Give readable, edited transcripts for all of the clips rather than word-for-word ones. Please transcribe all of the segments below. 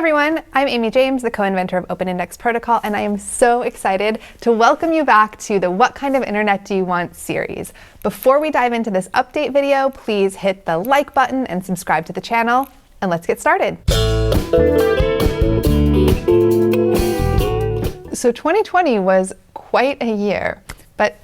everyone, I'm Amy James, the co-inventor of Open Index Protocol, and I am so excited to welcome you back to the What Kind of Internet Do You Want series. Before we dive into this update video, please hit the like button and subscribe to the channel, and let's get started. So 2020 was quite a year, but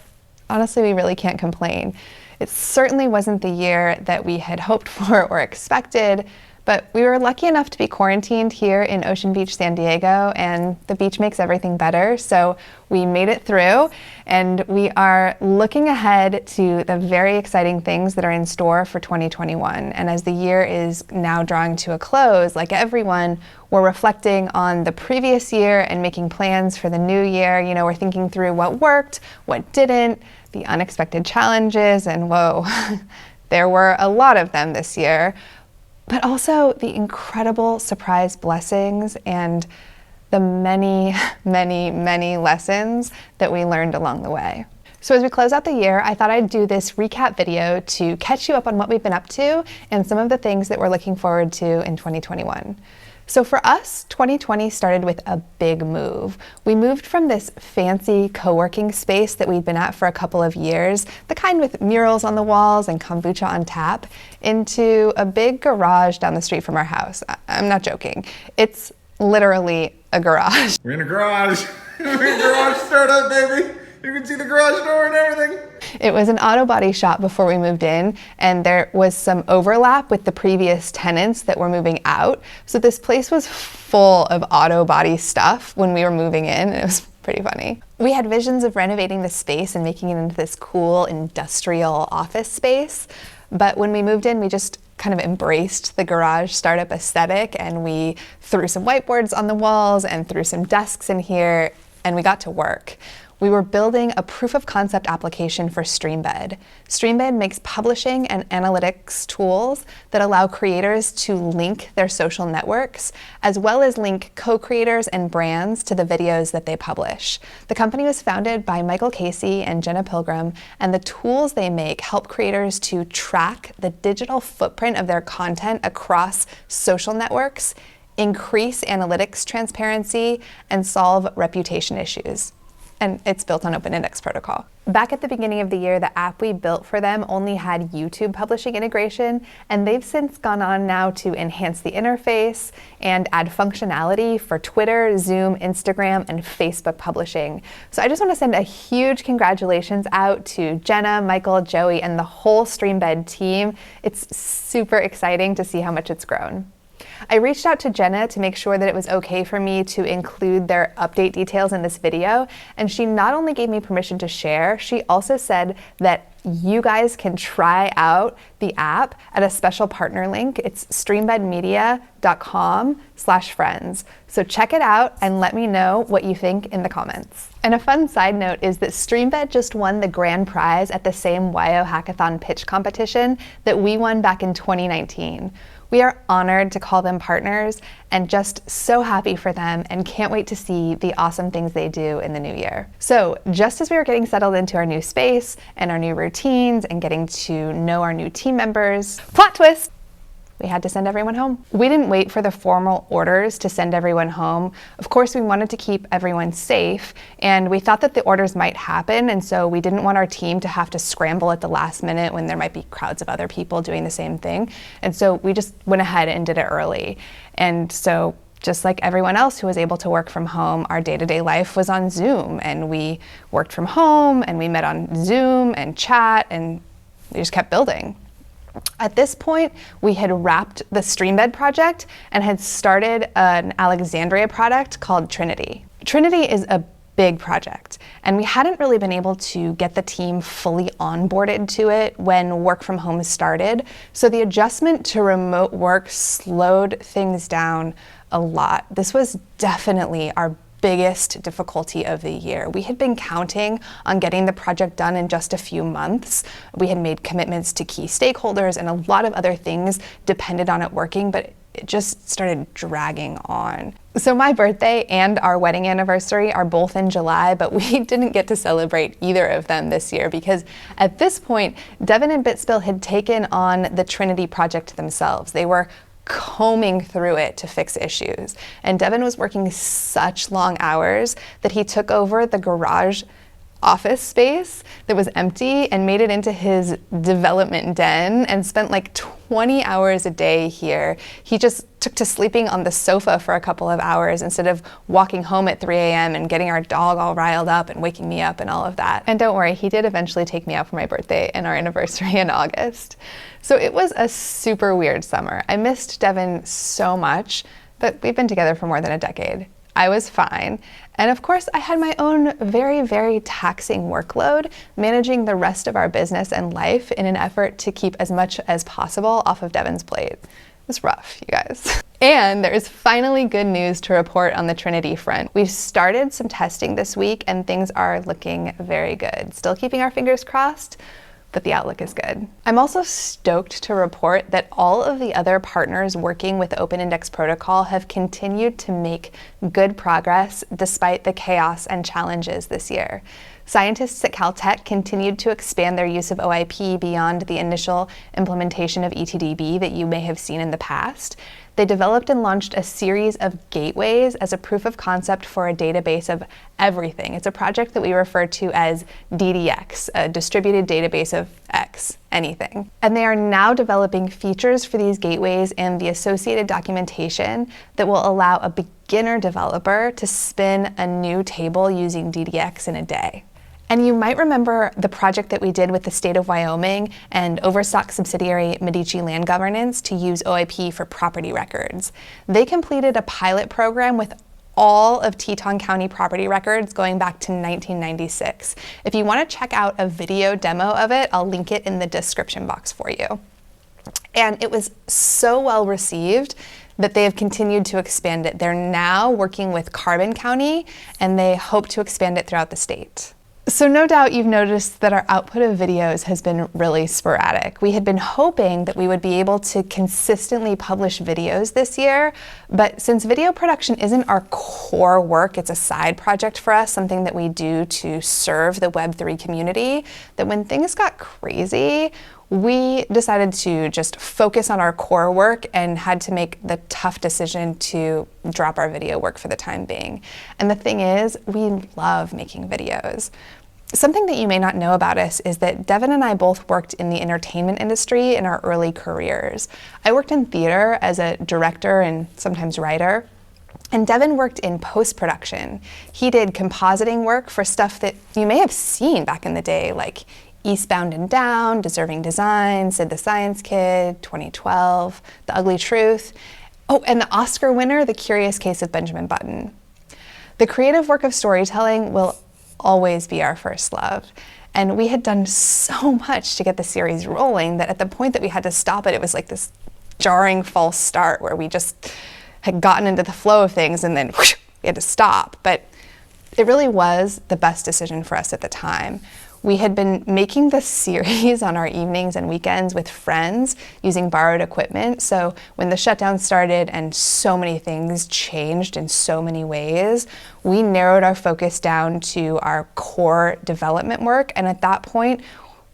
honestly, we really can't complain. It certainly wasn't the year that we had hoped for or expected, but we were lucky enough to be quarantined here in Ocean Beach, San Diego, and the beach makes everything better, so we made it through, and we are looking ahead to the very exciting things that are in store for 2021. And as the year is now drawing to a close, like everyone, we're reflecting on the previous year and making plans for the new year. You know, we're thinking through what worked, what didn't, the unexpected challenges, and whoa, there were a lot of them this year. But also the incredible surprise blessings and the many, many lessons that we learned along the way. So as we close out the year, I thought I'd do this recap video to catch you up on what we've been up to and some of the things that we're looking forward to in 2021. So for us, 2020 started with a big move. We moved from this fancy co-working space that we'd been at for a couple of years, the kind with murals on the walls and kombucha on tap, into a big garage down the street from our house. I'm not joking. It's literally a garage. We're in a garage. We're in a garage startup, baby. You can see the garage door and everything. It was an auto body shop before we moved in, and there was some overlap with the previous tenants that were moving out. So this place was full of auto body stuff when we were moving in. It was pretty funny. We had visions of renovating the space and making it into this cool industrial office space. But when we moved in, we just kind of embraced the garage startup aesthetic, and we threw some whiteboards on the walls and threw some desks in here, and we got to work. We were building a proof of concept application for Streambed. Streambed makes publishing and analytics tools that allow creators to link their social networks, as well as link co-creators and brands to the videos that they publish. The company was founded by Michael Casey and Jenna Pilgrim, and the tools they make help creators to track the digital footprint of their content across social networks, increase analytics transparency, and solve reputation issues. And it's built on Open Index Protocol. Back at the beginning of the year, the app we built for them only had YouTube publishing integration, and they've since gone on now to enhance the interface and add functionality for Twitter, Zoom, Instagram, and Facebook publishing. So I just want to send a huge congratulations out to Jenna, Michael, Joey, and the whole Streambed team. It's super exciting to see how much it's grown. I reached out to Jenna to make sure that it was okay for me to include their update details in this video, and she not only gave me permission to share, she also said that you guys can try out the app at a special partner link. It's streambedmedia.com/friends. So check it out and let me know what you think in the comments. And a fun side note is that Streambed just won the grand prize at the same WYO Hackathon pitch competition that we won back in 2019. We are honored to call them partners and just so happy for them and can't wait to see the awesome things they do in the new year. So just as we were getting settled into our new space and our new routines and getting to know our new team members, plot twist! We had to send everyone home. We didn't wait for the formal orders to send everyone home. Of course, we wanted to keep everyone safe, and we thought that the orders might happen, and so we didn't want our team to have to scramble at the last minute when there might be crowds of other people doing the same thing. And so we just went ahead and did it early. And so just like everyone else who was able to work from home, our day-to-day life was on Zoom, and we worked from home, and we met on Zoom and chat, and we just kept building. At this point, we had wrapped the Streambed project and had started an Alexandria product called Trinity. Trinity is a big project, and we hadn't really been able to get the team fully onboarded to it when work from home started, so the adjustment to remote work slowed things down a lot. This was definitely our biggest difficulty of the year. We had been counting on getting the project done in just a few months. We had made commitments to key stakeholders, and a lot of other things depended on it working, but it just started dragging on. So my birthday and our wedding anniversary are both in July, but we didn't get to celebrate either of them this year because at this point, Devin and Bitspill had taken on the Trinity project themselves. They were combing through it to fix issues. And Devin was working such long hours that he took over the garage office space that was empty and made it into his development den and spent like 20 hours a day here. He just took to sleeping on the sofa for a couple of hours instead of walking home at 3 a.m. and getting our dog all riled up and waking me up and all of that. And don't worry, he did eventually take me out for my birthday and our anniversary in August. So it was a super weird summer. I missed Devin so much, but we've been together for more than a decade. I was fine. And of course, I had my own very, very taxing workload managing the rest of our business and life in an effort to keep as much as possible off of Devin's plate. It was rough, you guys. And there is finally good news to report on the Trinity front. We've started some testing this week and things are looking very good. Still keeping our fingers crossed, but the outlook is good. I'm also stoked to report that all of the other partners working with the Open Index Protocol have continued to make good progress despite the chaos and challenges this year. Scientists at Caltech continued to expand their use of OIP beyond the initial implementation of ETDB that you may have seen in the past. They developed and launched a series of gateways as a proof of concept for a database of everything. It's a project that we refer to as DDX, a distributed database of X, anything. And they are now developing features for these gateways and the associated documentation that will allow a beginner developer to spin a new table using DDX in a day. And you might remember the project that we did with the State of Wyoming and Overstock subsidiary Medici Land Governance to use OIP for property records. They completed a pilot program with all of Teton County property records going back to 1996. If you want to check out a video demo of it, I'll link it in the description box for you. And it was so well received that they have continued to expand it. They're now working with Carbon County and they hope to expand it throughout the state. So no doubt you've noticed that our output of videos has been really sporadic. We had been hoping that we would be able to consistently publish videos this year, but since video production isn't our core work, it's a side project for us, something that we do to serve the Web3 community, that when things got crazy, we decided to just focus on our core work and had to make the tough decision to drop our video work for the time being. And the thing is, we love making videos. Something that you may not know about us is that Devin and I both worked in the entertainment industry in our early careers. I worked in theater as a director and sometimes writer, and Devin worked in post-production. He did compositing work for stuff that you may have seen back in the day, like Eastbound and Down, Deserving Design, Sid the Science Kid, 2012, The Ugly Truth. Oh, and the Oscar winner, The Curious Case of Benjamin Button. The creative work of storytelling will always be our first love. And we had done so much to get the series rolling that at the point that we had to stop it, it was like this jarring false start where we just had gotten into the flow of things and then whoosh, we had to stop. But it really was the best decision for us at the time. We had been making this series on our evenings and weekends with friends using borrowed equipment. So when the shutdown started and so many things changed in so many ways, we narrowed our focus down to our core development work. And at that point,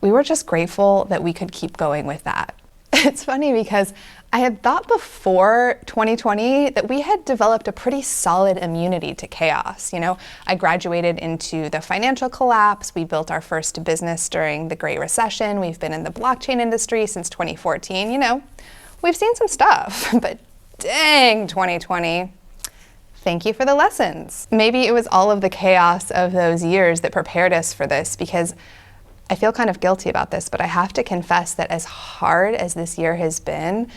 we were just grateful that we could keep going with that. It's funny because I had thought before 2020 that we had developed a pretty solid immunity to chaos. You know, I graduated into the financial collapse. We built our first business during the Great Recession. We've been in the blockchain industry since 2014. You know, we've seen some stuff, but dang, 2020. Thank you for the lessons. Maybe it was all of the chaos of those years that prepared us for this, because I feel kind of guilty about this, but I have to confess that as hard as this year has been,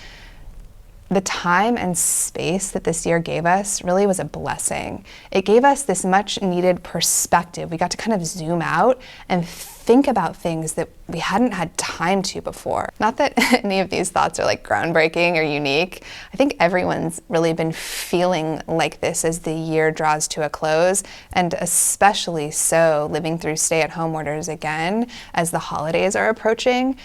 the time and space that this year gave us really was a blessing. It gave us this much needed perspective. We got to kind of zoom out and think about things that we hadn't had time to before. Not that any of these thoughts are like groundbreaking or unique. I think everyone's really been feeling like this as the year draws to a close, and especially so living through stay-at-home orders again as the holidays are approaching.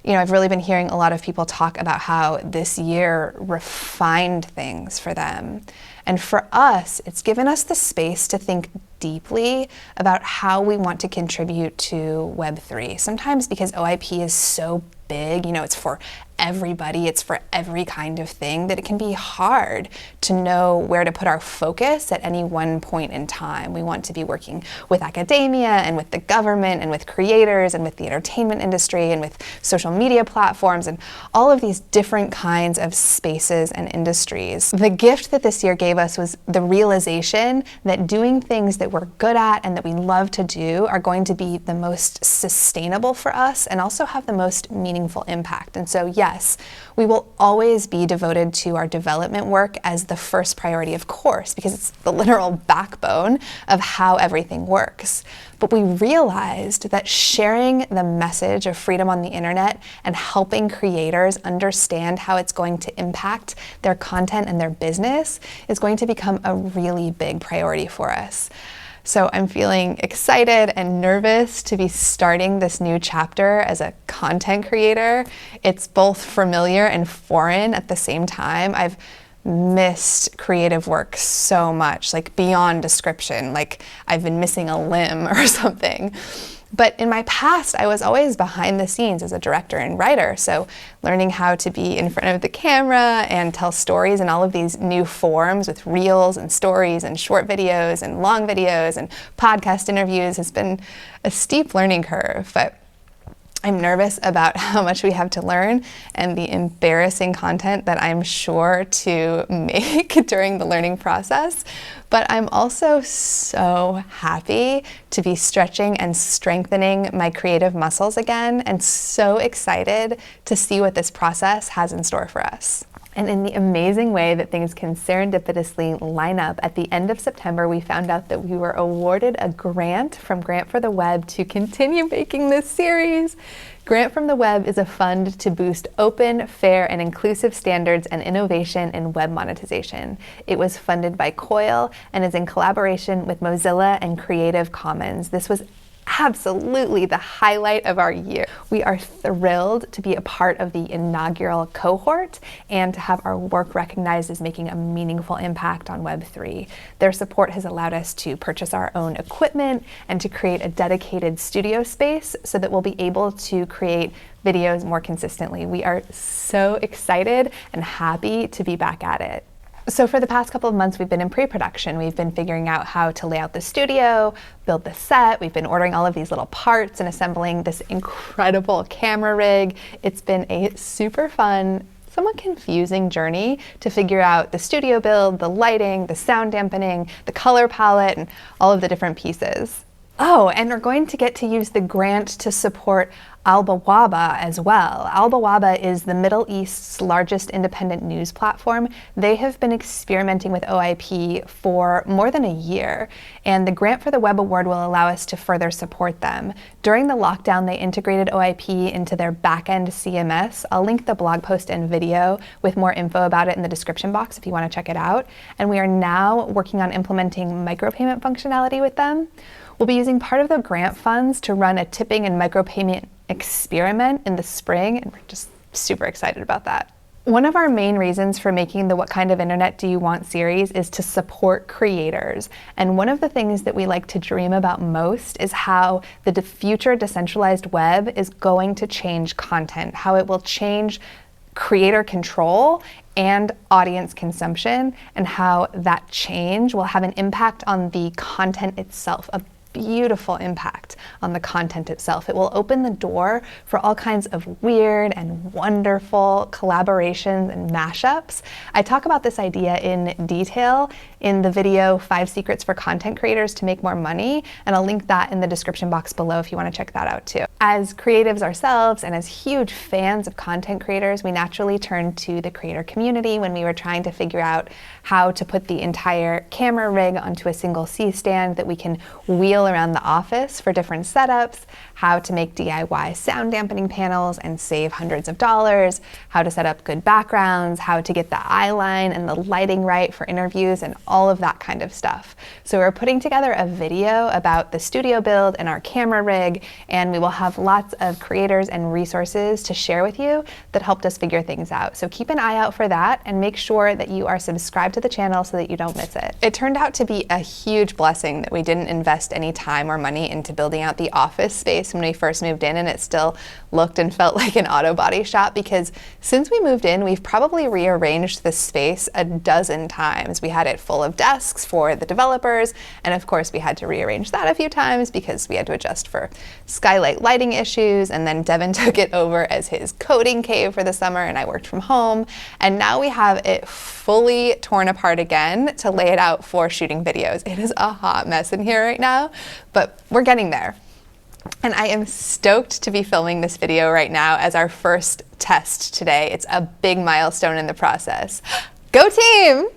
You know, I've really been hearing a lot of people talk about how this year refined things for them. And for us, it's given us the space to think deeply about how we want to contribute to Web3. Sometimes because OIP is so big, you know, it's for everybody, it's for every kind of thing, that it can be hard to know where to put our focus at any one point in time. We want to be working with academia and with the government and with creators and with the entertainment industry and with social media platforms and all of these different kinds of spaces and industries. The gift that this year gave us was the realization that doing things that we're good at and that we love to do are going to be the most sustainable for us and also have the most meaningful impact. And so yes, we will always be devoted to our development work as the first priority, of course, because it's the literal backbone of how everything works. But we realized that sharing the message of freedom on the internet and helping creators understand how it's going to impact their content and their business is going to become a really big priority for us. So I'm feeling excited and nervous to be starting this new chapter as a content creator. It's both familiar and foreign at the same time. I've missed creative work so much, like beyond description, like I've been missing a limb or something. But in my past, I was always behind the scenes as a director and writer. So learning how to be in front of the camera and tell stories in all of these new forms with reels and stories and short videos and long videos and podcast interviews has been a steep learning curve. But I'm nervous about how much we have to learn and the embarrassing content that I'm sure to make during the learning process. But I'm also so happy to be stretching and strengthening my creative muscles again, and so excited to see what this process has in store for us. And in the amazing way that things can serendipitously line up, at the end of September, we found out that we were awarded a grant from Grant for the Web to continue making this series. Grant from the Web is a fund to boost open, fair, and inclusive standards and innovation in web monetization. It was funded by COIL and is in collaboration with Mozilla and Creative Commons. This was absolutely the highlight of our year. We are thrilled to be a part of the inaugural cohort and to have our work recognized as making a meaningful impact on Web3. Their support has allowed us to purchase our own equipment and to create a dedicated studio space so that we'll be able to create videos more consistently. We are so excited and happy to be back at it. So for the past couple of months, we've been in pre-production. We've been figuring out how to lay out the studio, build the set. We've been ordering all of these little parts and assembling this incredible camera rig. It's been a super fun, somewhat confusing journey to figure out the studio build, the lighting, the sound dampening, the color palette, and all of the different pieces. Oh, and we're going to get to use the grant to support Albawaba as well. Albawaba is the Middle East's largest independent news platform. They have been experimenting with OIP for more than a year, and the Grant for the Web Award will allow us to further support them. During the lockdown, they integrated OIP into their backend CMS. I'll link the blog post and video with more info about it in the description box if you want to check it out. And we are now working on implementing micropayment functionality with them. We'll be using part of the grant funds to run a tipping and micropayment experiment in the spring, and we're just super excited about that. One of our main reasons for making the What Kind of Internet Do You Want series is to support creators. And one of the things that we like to dream about most is how the future decentralized web is going to change content, how it will change creator control and audience consumption, and how that change will have an impact on the content itself, a beautiful impact on the content itself. It will open the door for all kinds of weird and wonderful collaborations and mashups. I talk about this idea in detail in the video 5 Secrets for Content Creators to Make More Money, and I'll link that in the description box below if you want to check that out too. As creatives ourselves and as huge fans of content creators, we naturally turned to the creator community when we were trying to figure out how to put the entire camera rig onto a single C-stand that we can wheel around the office for different setups, how to make DIY sound dampening panels and save hundreds of dollars, how to set up good backgrounds, how to get the eye line and the lighting right for interviews, and all of that kind of stuff. So we're putting together a video about the studio build and our camera rig, and we will have lots of creators and resources to share with you that helped us figure things out. So keep an eye out for that and make sure that you are subscribed to the channel so that you don't miss it. It turned out to be a huge blessing that we didn't invest any time or money into building out the office space when we first moved in, and it still looked and felt like an auto body shop, because since we moved in, we've probably rearranged the space a dozen times. We had it full of desks for the developers, and of course we had to rearrange that a few times because we had to adjust for skylight lighting issues, and then Devin took it over as his coding cave for the summer and I worked from home, and now we have it fully torn apart again to lay it out for shooting videos. It is a hot mess in here right now, but we're getting there. And I am stoked to be filming this video right now as our first test today. It's a big milestone in the process. Go team!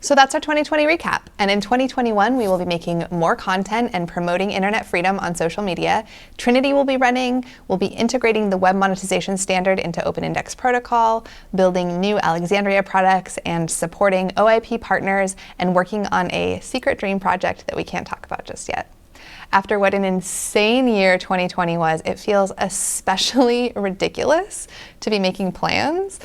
So that's our 2020 recap. And in 2021, we will be making more content and promoting internet freedom on social media. Trinity will be running. We'll be integrating the web monetization standard into Open Index Protocol, building new Alexandria products, and supporting OIP partners, and working on a secret dream project that we can't talk about just yet. After what an insane year 2020 was, it feels especially ridiculous to be making plans.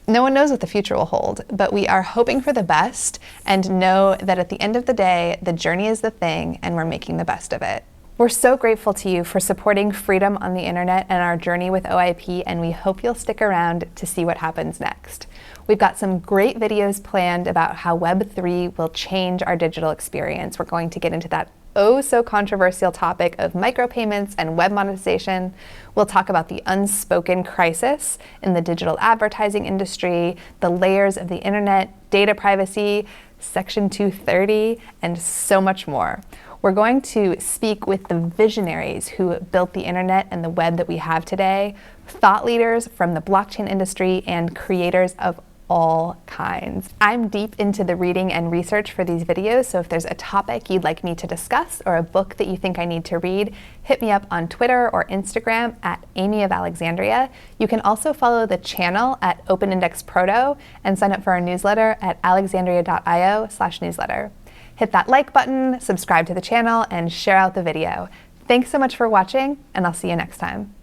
No one knows what the future will hold, but we are hoping for the best and know that at the end of the day, the journey is the thing and we're making the best of it. We're so grateful to you for supporting freedom on the internet and our journey with OIP, and we hope you'll stick around to see what happens next. We've got some great videos planned about how Web3 will change our digital experience. We're going to get into that oh so controversial topic of micropayments and web monetization. We'll talk about the unspoken crisis in the digital advertising industry, the layers of the internet, data privacy, Section 230, and so much more. We're going to speak with the visionaries who built the internet and the web that we have today, thought leaders from the blockchain industry, and creators of all kinds. I'm deep into the reading and research for these videos, so if there's a topic you'd like me to discuss or a book that you think I need to read, hit me up on Twitter or Instagram at Amy of Alexandria. You can also follow the channel at Open Index Proto and sign up for our newsletter at alexandria.io/newsletter. Hit that like button, subscribe to the channel, and share out the video. Thanks so much for watching, and I'll see you next time.